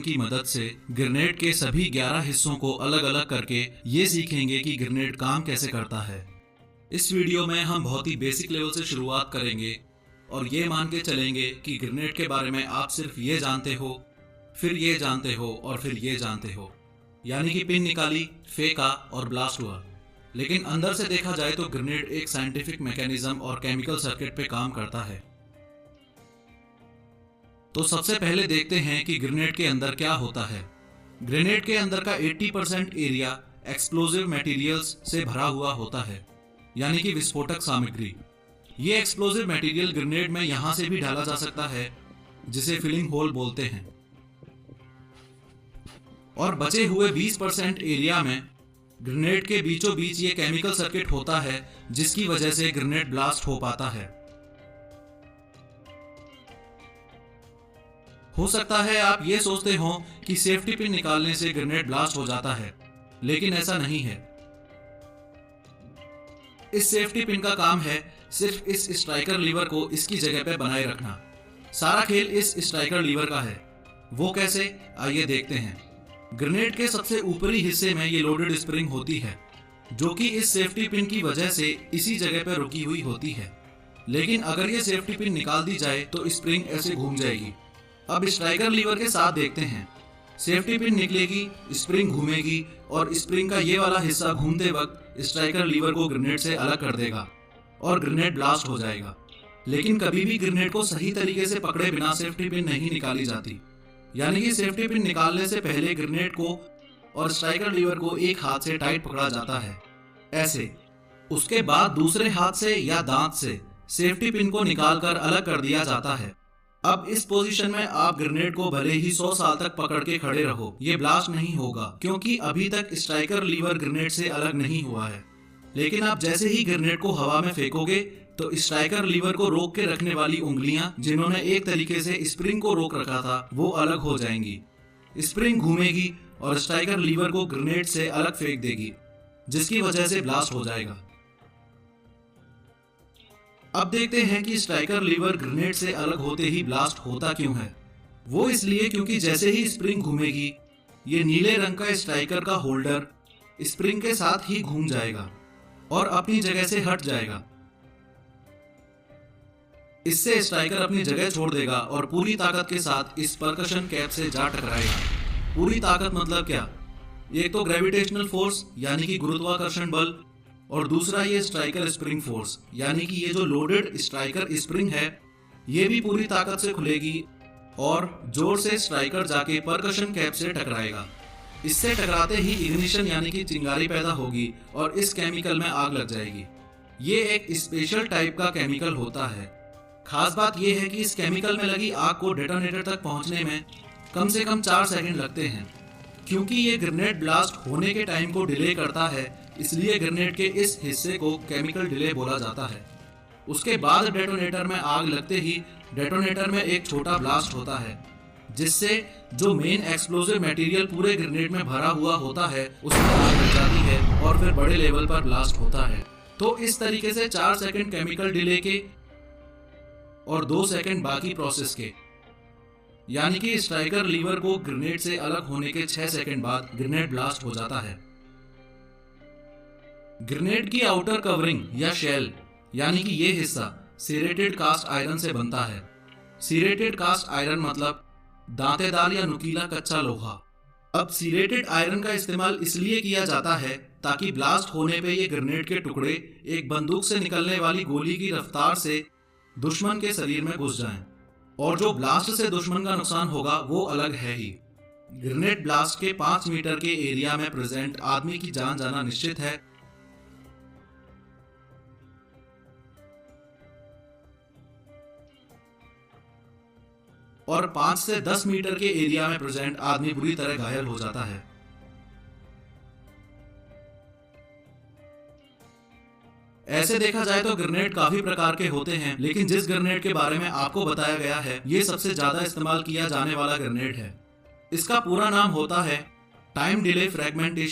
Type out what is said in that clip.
की मदद से ग्रेनेड के सभी 11 हिस्सों को अलग अलग करके ये सीखेंगे कि ग्रेनेड काम कैसे करता है। इस वीडियो में हम बहुत ही बेसिक लेवल से शुरुआत करेंगे और ये मान के चलेंगे कि ग्रेनेड के बारे में आप सिर्फ ये जानते हो, फिर ये जानते हो और फिर ये जानते हो, यानी कि पिन निकाली, फेंका और ब्लास्ट हुआ। लेकिन अंदर से देखा जाए तो ग्रेनेड एक साइंटिफिक मैकेनिज्म और केमिकल सर्किट पे काम करता है। तो सबसे पहले देखते हैं कि ग्रेनेड के अंदर क्या होता है। ग्रेनेड के अंदर का 80% एरिया एक्सप्लोजिव मटेरियल्स से भरा हुआ होता है, यानी कि विस्फोटक सामग्री। ये एक्सप्लोजिव मटेरियल ग्रेनेड में यहां से भी डाला जा सकता है, जिसे फिलिंग होल बोलते हैं। और बचे हुए 20% एरिया में ग्रेनेड के बीचों बीच ये केमिकल सर्किट होता है, जिसकी वजह से ग्रेनेड ब्लास्ट हो पाता है। हो सकता है आप ये सोचते हो कि सेफ्टी पिन निकालने से ग्रेनेड ब्लास्ट हो जाता है, लेकिन ऐसा नहीं है। इस सेफ्टी पिन का काम है सिर्फ इस स्ट्राइकर लीवर को इसकी जगह पे बनाए रखना। सारा खेल इस स्ट्राइकर लीवर का है। वो कैसे, आइए देखते हैं। ग्रेनेड के सबसे ऊपरी हिस्से में ये लोडेड स्प्रिंग होती है, जो कि इस सेफ्टी पिन की वजह से इसी जगह पर रुकी हुई होती है। लेकिन अगर ये सेफ्टी पिन निकाल दी जाए तो स्प्रिंग ऐसे घूम जाएगी। अब स्ट्राइकर लीवर के साथ देखते हैं। सेफ्टी पिन निकलेगी, स्प्रिंग घूमेगी और स्प्रिंग का ये वाला हिस्सा घूमते वक्त स्ट्राइकर लीवर को ग्रेनेड से अलग कर देगा और ग्रेनेड ब्लास्ट हो जाएगा। लेकिन कभी भी ग्रेनेड को सही तरीके से पकड़े बिना सेफ्टी पिन नहीं निकाली जाती, यानी कि सेफ्टी पिन निकालने से पहले ग्रेनेड को और स्ट्राइकर लीवर को एक हाथ से टाइट पकड़ा जाता है, ऐसे। उसके बाद दूसरे हाथ से या दांत से सेफ्टी पिन को निकालकर अलग कर दिया जाता है। अब इस पोजीशन में आप ग्रेनेड को भले ही 100 साल तक पकड़ के खड़े रहो, ये ब्लास्ट नहीं होगा, क्योंकि अभी तक स्ट्राइकर लीवर ग्रेनेड से अलग नहीं हुआ है। लेकिन आप जैसे ही ग्रेनेड को हवा में फेंकोगे तो स्ट्राइकर लीवर को रोक के रखने वाली उंगलियां, जिन्होंने एक तरीके से स्प्रिंग को रोक रखा था, वो अलग हो जाएंगी। स्प्रिंग घूमेगी और स्ट्राइकर लीवर को ग्रेनेड से अलग फेंक देगी, जिसकी वजह से ब्लास्ट हो जाएगा। अब देखते हैं कि स्ट्राइकर लीवर ग्रेनेड से अलग होते ही ब्लास्ट होता क्यों है। वो इसलिए क्योंकि जैसे ही स्प्रिंग घूमेगी, ये नीले रंग का स्ट्राइकर का होल्डर स्प्रिंग के साथ ही घूम जाएगा और अपनी जगह से हट जाएगा। इससे स्ट्राइकर अपनी जगह छोड़ देगा और पूरी ताकत के साथ इस परकशन कैप से जा टकराएगा। पूरी ताकत मतलब क्या? एक तो ग्रेविटेशनल फोर्स यानी कि गुरुत्वाकर्षण बल, और दूसरा ये स्ट्राइकर स्प्रिंग फोर्स, यानी कि ये जो लोडेड स्ट्राइकर स्प्रिंग है, ये भी पूरी ताकत से खुलेगी और जोर से स्ट्राइकर जाके परकशन कैप से टकराएगा। इससे टकराते ही इग्निशन यानी कि चिंगारी पैदा होगी और इस केमिकल में आग लग जाएगी। ये एक स्पेशल टाइप का केमिकल होता है। खास बात यह है कि इस केमिकल में लगी आग को डेटोनेटर तक पहुंचने में कम से कम 4 सेकंड लगते हैं। क्योंकि ये ग्रेनेड ब्लास्ट होने के टाइम को डिले करता है, इसलिए ग्रेनेड के इस हिस्से को केमिकल डिले बोला जाता है। उसके बाद डेटोनेटर में आग लगते ही डेटोनेटर में एक छोटा ब्लास्ट होता है, जिससे जो मेन एक्सप्लोजिव मटेरियल पूरे ग्रेनेड में भरा हुआ होता है, उसमें आग लग जाती है और फिर बड़े लेवल पर ब्लास्ट होता है। तो इस तरीके से 4 सेकंड केमिकल डिले के और 2 सेकंड बाकी प्रोसेस के, यानी कि स्ट्राइकर लीवर को ग्रेनेड से अलग होने के 6 सेकंड बाद ग्रेनेड ब्लास्ट हो जाता है। ग्रेनेड की आउटर कवरिंग या शेल, यानी कि ये हिस्सा सीरेटेड कास्ट आयरन से बनता है। सीरेटेड कास्ट आयरन मतलब दांतेदार या नुकीला कच्चा लोहा। अब सीरेटेड आयरन का इस्तेमाल इसलिए किया जाता है ताकि ब्लास्ट होने पे ये ग्रेनेड के टुकड़े एक बंदूक से निकलने वाली गोली की रफ्तार से दुश्मन के शरीर में घुस जाएं, और जो ब्लास्ट से दुश्मन का नुकसान होगा वो अलग है ही। ग्रेनेड ब्लास्ट के 5 मीटर के एरिया में प्रेजेंट आदमी की जान जाना निश्चित है। और 5 से 10 मीटर के एरिया में प्रेजेंट आदमी बुरी तरह घायल हो जाता है। ऐसे देखा जाए तो ग्रेनेड काफी प्रकार के होते हैं, लेकिन जिस ग्रेनेड के बारे में आपको बताया गया है, ये सबसे ज्यादा इस्तेमाल किया जाने वाला ग्रेनेड है। इसका पूरा नाम होता है टाइम डिले फ्रैगमेंटेशन